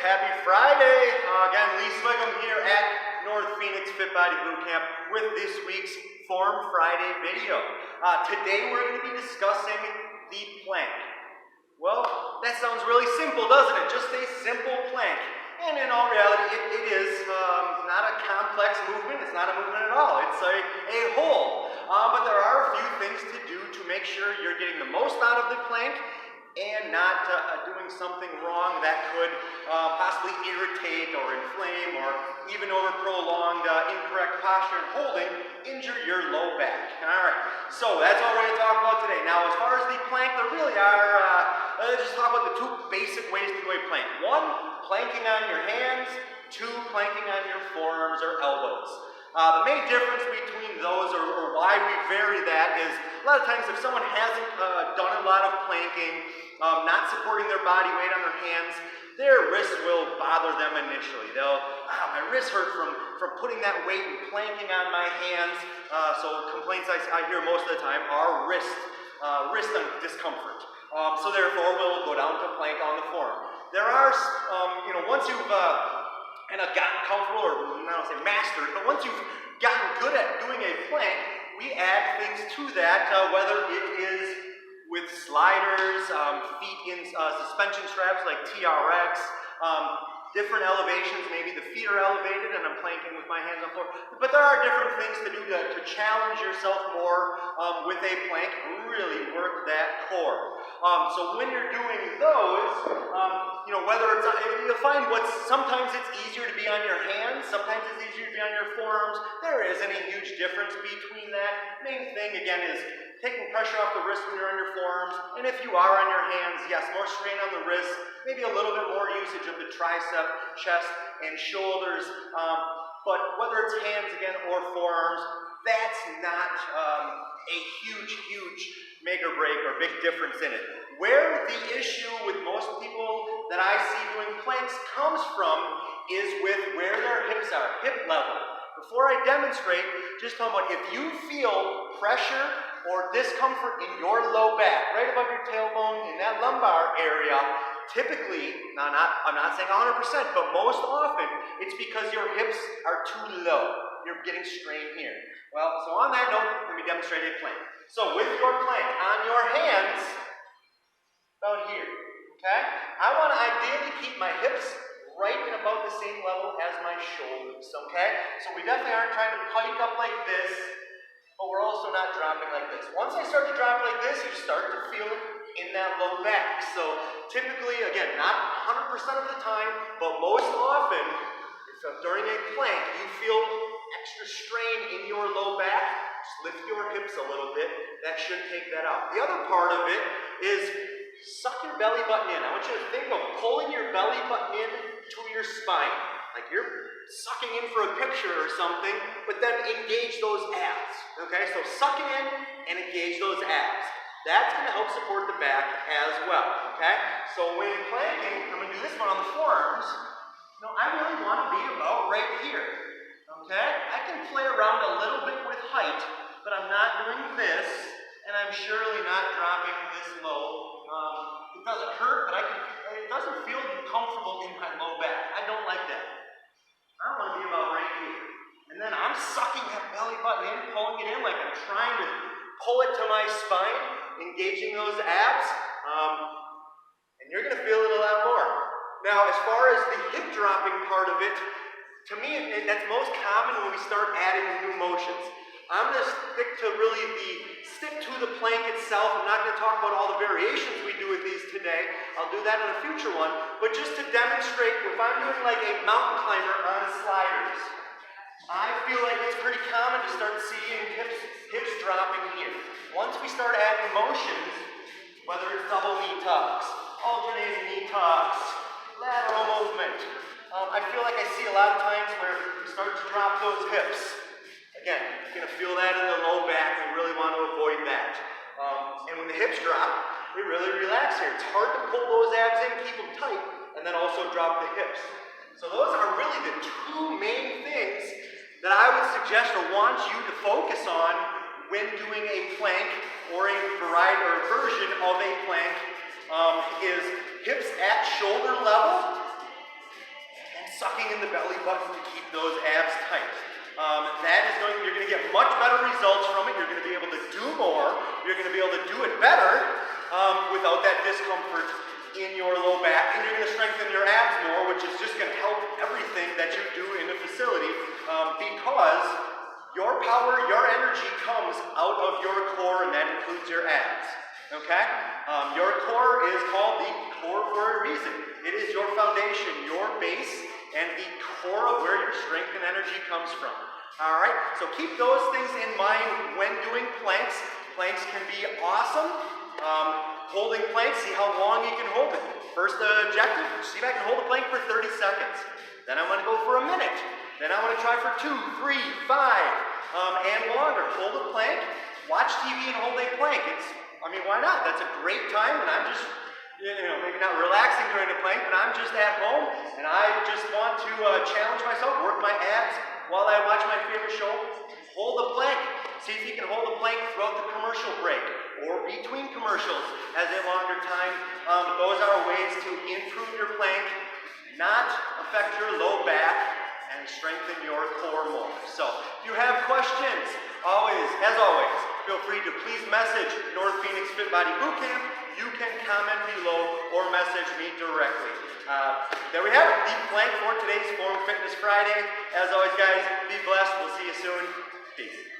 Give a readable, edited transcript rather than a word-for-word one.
Happy Friday. Again, Swiggum here at North Phoenix Fit Body Bootcamp with this week's Form Friday video. Today we're going to be discussing the plank. Well, that sounds really simple, doesn't it? Just a simple plank. And in all reality, it is not a complex movement. It's not a movement at all. It's a hold. But there are a few things to do to make sure you're getting the most out of the plank and not doing something wrong that could possibly irritate or inflame or even over prolonged incorrect posture and holding injure your low back. Alright, so that's all we're going to talk about today. Now as far as the plank, there really are, let's just talk about the two basic ways to do a plank. One, planking on your hands. Two, planking on your forearms or elbows. The main difference between those, or why we vary that, is a lot of times if someone hasn't done a lot of planking, not supporting their body weight on their hands, their wrists will bother them initially. They'll, my wrist hurt from putting that weight and planking on my hands. So complaints I hear most of the time are wrist discomfort. So therefore we'll go down to plank on the forearm. There are, once you've and I've gotten comfortable, or I don't say mastered, but once you've gotten good at doing a plank, we add things to that, whether it is with sliders, feet in suspension straps like TRX, different elevations, maybe the feet are elevated and I'm planking with my hands on the floor. But there are different things to do to challenge yourself more with a plank, really work that core. So when you're doing those, whether it's, you'll find sometimes it's easier to be on your hands, sometimes it's easier to be on your forearms. There isn't a huge difference between that. Main thing, again, is taking pressure off the wrist when you're on your forearms. And if you are on your hands, yes, more strain on the wrist, maybe a little bit more usage of the tricep, chest, and shoulders. But whether it's hands, again, or forearms, that's not a huge make or break or big difference in it. Where the issue with most people that I see doing planks comes from is with where their hips are, hip level. Before I demonstrate, just talking about if you feel pressure or discomfort in your low back, right above your tailbone, in that lumbar area, typically, I'm not saying 100%, but most often, it's because your hips are too low. You're getting strain here. Well, so on that note, let me demonstrate a plank. So with your plank on your hands, about here, okay? I want to ideally keep my hips right and about the same level as my shoulders, okay? So we definitely aren't trying to pike up like this, but we're also not dropping like this. Once I start to drop like this, you start to feel it in that low back. So typically, again, not 100% of the time, but most often, during a plank, you feel extra strain in your low back. Just lift your hips a little bit. That should take that out. The other part of it is suck your belly button in. I want you to think of pulling your belly button in to your spine. Like you're sucking in for a picture or something, but then engage those abs. Okay, so suck it in and engage those abs. That's going to help support the back as well. Okay, so when planking, I'm going to do this one on the forearms. I really want to be about right here. Okay, I can play around a little bit with height, but I'm not doing this, and I'm surely not dropping this low. It doesn't hurt, but it doesn't feel comfortable in my low back. I don't like that. I want to be about right here. And then I'm sucking that belly button in, pulling it in like I'm trying to pull it to my spine, engaging those abs, and you're going to feel it a lot more. Now, as far as the hip dropping part of it, to me, that's most common when we start adding new motions. I'm going to stick to the plank itself. I'm not going to talk about all the variations we do with these today. I'll do that in a future one. But just to demonstrate, if I'm doing like a mountain climber on sliders, I feel like it's pretty common to start seeing hips dropping here. Once we start adding motions, whether it's double knee tucks, alternating knee tucks, lateral movement, I feel like I see a lot of times where we start to drop those hips. Again, you're going to feel that in the low back. We really want to avoid that. And when the hips drop, we really relax here. It's hard to pull those abs in, keep them tight, and then also drop the hips. So those are really the two main things that I would suggest or want you to focus on when doing a plank or a variety or version of a plank is hips at shoulder level sucking in the belly button to keep those abs tight. You're going to get much better results from it. You're going to be able to do more. You're going to be able to do it better without that discomfort in your low back, and you're going to strengthen your abs more, which is just going to help everything that you do in the facility because your power, your energy comes out of your core, and that includes your abs. Okay? Your core is called the core for a reason. It is your foundation, your base, and the core of where your strength and energy comes from. All right? So keep those things in mind when doing planks. Planks can be awesome. Holding planks, see how long you can hold it. First objective, see if I can hold the plank for 30 seconds. Then I'm going to go for a minute. Then I want to try for 2, 3, 5, and longer. Hold a plank, watch TV and hold a plank. Why not? That's a great time, and I'm just, maybe not relaxing during the plank, but I'm just at home, and I just want to challenge myself, work my abs while I watch my favorite show. Hold the plank. See if you can hold the plank throughout the commercial break or between commercials as a longer time. Those are ways to improve your plank, not affect your low back, and strengthen your core more. So, if you have questions, as always, feel free to please message North Phoenix Fit Body Bootcamp. You can comment below or message me directly. There we have it, the plank for today's Form Fitness Friday. As always, guys, be blessed. We'll see you soon. Peace.